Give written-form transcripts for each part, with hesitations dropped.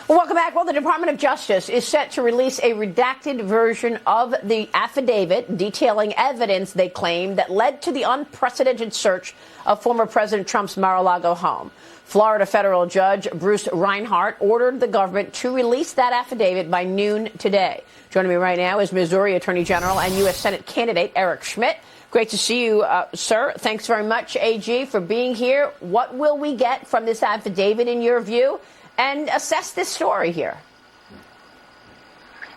Well, welcome back. Well, the Department of Justice is set to release a redacted version of the affidavit detailing evidence they claim that led to the unprecedented search of former President Trump's Mar-a-Lago home. Florida federal judge Bruce Reinhart ordered the government to release that affidavit by noon today. Joining me right now is Missouri Attorney General and U.S. Senate candidate Eric Schmitt. Great to see you, sir. Thanks very much, AG, for being here. What will we get from this affidavit in your view? And assess this story here.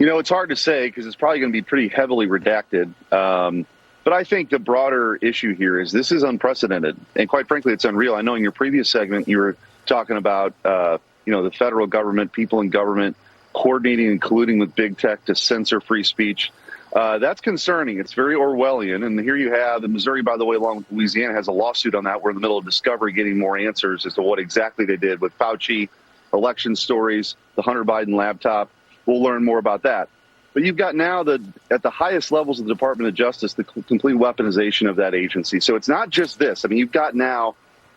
You know, it's hard to say because it's probably going to be pretty heavily redacted. But I think the broader issue here is this is unprecedented. And quite frankly, it's unreal. I know in your previous segment, you were talking about, the federal government, people in government coordinating and colluding with big tech to censor free speech. That's concerning. It's very Orwellian. And here you have, and Missouri, by the way, along with Louisiana, has a lawsuit on that. We're in the middle of discovery, getting more answers as to what exactly they did with Fauci, election stories, the Hunter Biden laptop. We'll learn more about that. But you've got now at the highest levels of the Department of Justice, the complete weaponization of that agency. So it's not just this. I mean, you've got now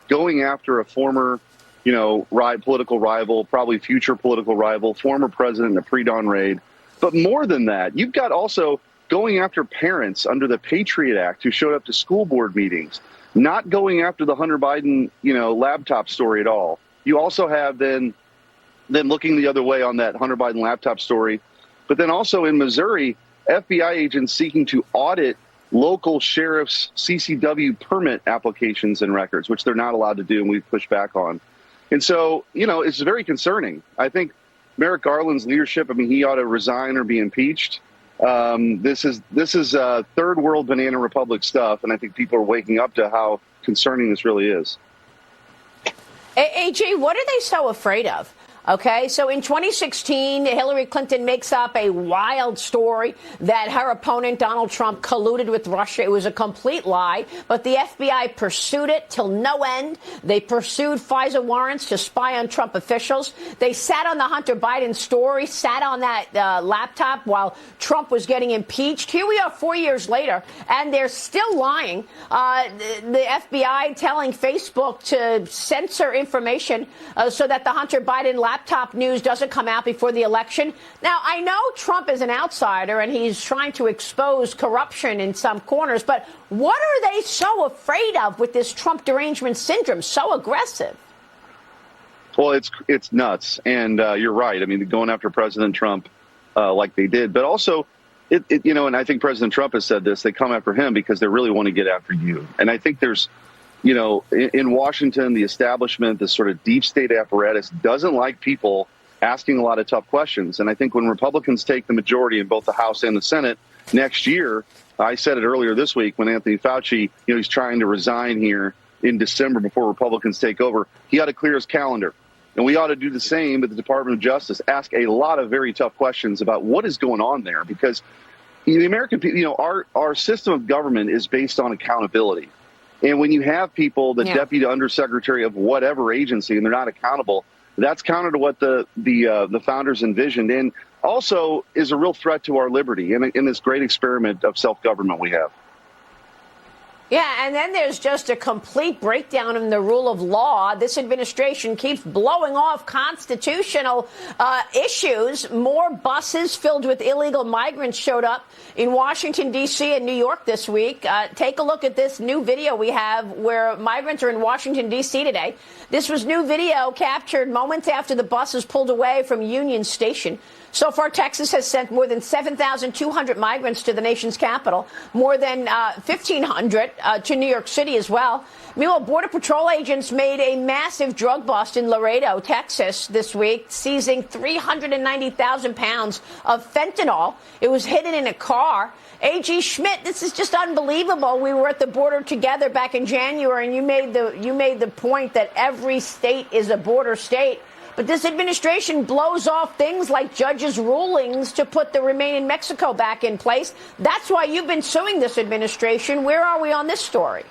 going after a former, political rival, probably future political rival, former president in a pre-dawn raid. But more than that, you've got also going after parents under the Patriot Act who showed up to school board meetings, not going after the Hunter Biden, laptop story at all. You also have then looking the other way on that Hunter Biden laptop story. But then also in Missouri, FBI agents seeking to audit local sheriffs' CCW permit applications and records, which they're not allowed to do, and we've pushed back on. And so, it's very concerning. I think Merrick Garland's leadership, he ought to resign or be impeached. This is third world banana republic stuff, and I think people are waking up to how concerning this really is. AG, what are they so afraid of? Okay, so in 2016, Hillary Clinton makes up a wild story that her opponent, Donald Trump, colluded with Russia. It was a complete lie, but the FBI pursued it till no end. They pursued FISA warrants to spy on Trump officials. They sat on the Hunter Biden story, sat on that laptop while Trump was getting impeached. Here we are 4 years later, and they're still lying. The FBI telling Facebook to censor information so that the Hunter Biden laptop news doesn't come out before the election. Now, I know Trump is an outsider and he's trying to expose corruption in some corners, but what are they so afraid of with this Trump derangement syndrome, so aggressive? Well, it's nuts. And you're right. Going after President Trump like they did, but also, and I think President Trump has said this, they come after him because they really want to get after you. And I think there's, in Washington, the establishment, the sort of deep state apparatus doesn't like people asking a lot of tough questions. And I think when Republicans take the majority in both the House and the Senate next year, I said it earlier this week when Anthony Fauci, he's trying to resign here in December before Republicans take over, he ought to clear his calendar. And we ought to do the same at the Department of Justice, ask a lot of very tough questions about what is going on there, because the American people, our system of government is based on accountability. And when you have people, the deputy undersecretary of whatever agency, and they're not accountable, that's counter to what the founders envisioned, and also is a real threat to our liberty in this great experiment of self-government we have. Yeah, and then there's just a complete breakdown in the rule of law. This administration keeps blowing off constitutional issues. More buses filled with illegal migrants showed up in Washington, D.C. and New York this week. Take a look at this new video we have where migrants are in Washington, D.C. today. This was new video captured moments after the buses pulled away from Union Station. So far, Texas has sent more than 7,200 migrants to the nation's capital, more than 1,500 to New York City as well. Meanwhile, Border Patrol agents made a massive drug bust in Laredo, Texas this week, seizing 390,000 pounds of fentanyl. It was hidden in a car. A.G. Schmitt, this is just unbelievable. We were at the border together back in January, and you made the point that every state is a border state. But this administration blows off things like judges' rulings to put the Remain in Mexico back in place. That's why you've been suing this administration. Where are we on this story?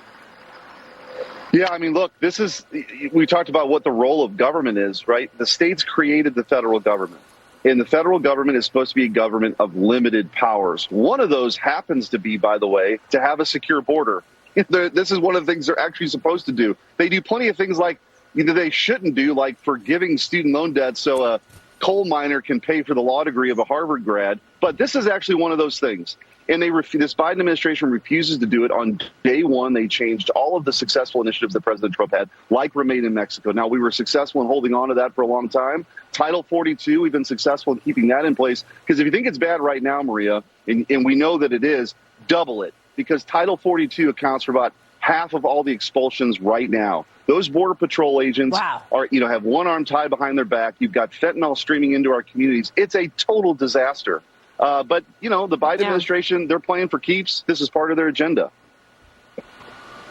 Yeah, look, we talked about what the role of government is, right? The states created the federal government. And the federal government is supposed to be a government of limited powers. One of those happens to be, by the way, to have a secure border. This is one of the things they're actually supposed to do. They do plenty of things like they shouldn't do, like forgiving student loan debt so a coal miner can pay for the law degree of a Harvard grad. But this is actually one of those things. And this Biden administration refuses to do it. On day one, they changed all of the successful initiatives that President Trump had, like Remain in Mexico. Now, we were successful in holding on to that for a long time. Title 42, we've been successful in keeping that in place. Because if you think it's bad right now, Maria, and we know that it is, double it. Because Title 42 accounts for about half of all the expulsions right now. Those Border Patrol agents have one arm tied behind their back. You've got fentanyl streaming into our communities. It's a total disaster. But, the Biden administration, they're playing for keeps. This is part of their agenda.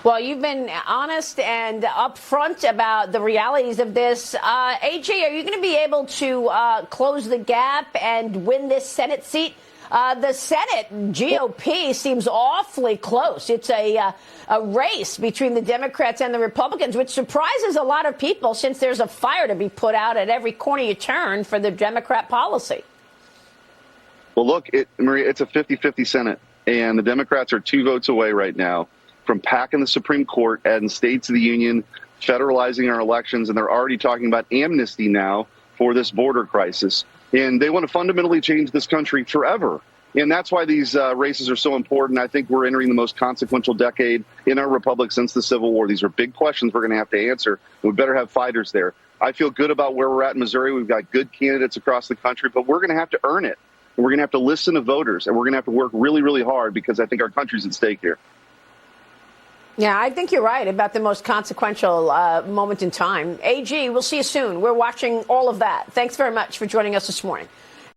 Well, you've been honest and upfront about the realities of this. AG, are you going to be able to close the gap and win this Senate seat? The Senate GOP seems awfully close. It's a race between the Democrats and the Republicans, which surprises a lot of people since there's a fire to be put out at every corner you turn for the Democrat policy. Well, look, Maria, it's a 50-50 Senate, and the Democrats are 2 votes away right now from packing the Supreme Court, adding states to the union, federalizing our elections, and they're already talking about amnesty now for this border crisis. And they want to fundamentally change this country forever. And that's why these races are so important. I think we're entering the most consequential decade in our republic since the Civil War. These are big questions we're going to have to answer. We better have fighters there. I feel good about where we're at in Missouri. We've got good candidates across the country, but we're going to have to earn it. And we're going to have to listen to voters, and we're going to have to work really, really hard because I think our country's at stake here. Yeah, I think you're right about the most consequential moment in time. AG, we'll see you soon. We're watching all of that. Thanks very much for joining us this morning.